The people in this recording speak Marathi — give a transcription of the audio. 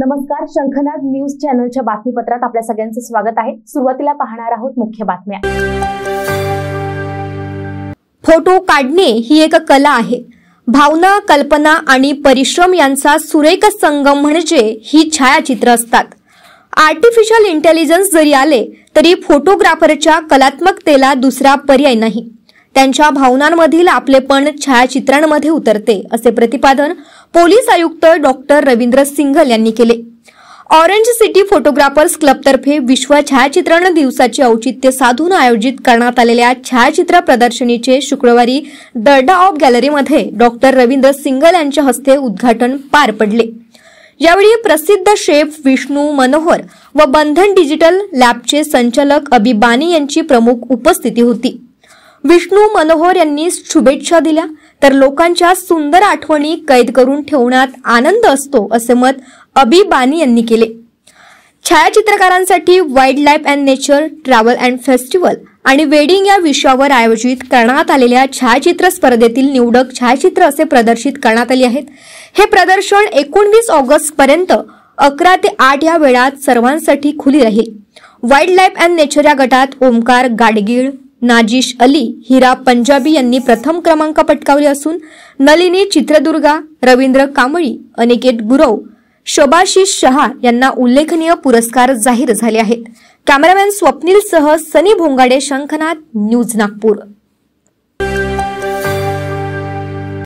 नमस्कार, शंखनाद न्यूज चॅनलच्या बातमीपत्रात आपल्या सगळ्यांचं स्वागत आहे। सुरुवातीला पाहणार आहोत मुख्य बातम्या। फोटो काढणे ही एक कला आहे। भावना, कल्पना आणि परिश्रम यांचा सुरेख संगम म्हणजे ही छायाचित्र असतात। आर्टिफिशियल इंटेलिजन्स जरी आले तरी फोटोग्राफरच्या कलात्मकतेला दुसरा पर्याय नाही। त्यांच्या भावनांमधील आपलेपण छायाचित्रांमध्ये उतरते, असे प्रतिपादन पोलीस आयुक्त डॉक्टर रवींद्र सिंघल यांनी केले। ऑरेंज सिटी फोटोग्राफर्स क्लबतर्फे विश्व छायाचित्रण दिवसाचे औचित्य साधून आयोजित करण्यात आलेल्या छायाचित्र प्रदर्शनीचे शुक्रवारी दर्डा ऑफ गॅलरीमध्ये डॉक्टर रवींद्र सिंघल यांच्या हस्ते उद्घाटन पार पडले। यावेळी प्रसिद्ध शेफ विष्णू मनोहर व बंधन डिजिटल लॅबचे संचालक अबी बानी यांची प्रमुख उपस्थिती होती। विष्णू मनोहर यांनी शुभेच्छा दिल्या, तर लोकांच्या सुंदर आठवणी कैद करून ठेवण्यात आनंद असतो, असे मत अबी बानी यांनी केले। छायाचित्रकारांसाठी wild life and nature, travel and festival आणि वेडिंग या विषयावर आयोजित करण्यात आलेल्या छायाचित्र स्पर्धेतील निवडक छायाचित्र असे प्रदर्शित करण्यात आली आहेत। हे प्रदर्शन 19 ऑगस्ट पर्यंत 11 ते 8 या वेळात सर्वांसाठी खुले राहील। वाईल्ड लाईफ अँड नेचर या गटात ओमकार गाडगीळ, नाजिश अली, हिरा पंजाबी यांनी प्रथम क्रमांक पटकावले असून नलिनी चित्रदुर्गा, रवींद्र कांबळी, अनिकेत गुरव, शोभाशीष शहा यांना उल्लेखनीय पुरस्कार जाहीर झाले आहेत। कॅमेरामॅन स्वप्नील सह सनी भोंगाडे, शंखनाद न्यूज नागपूर।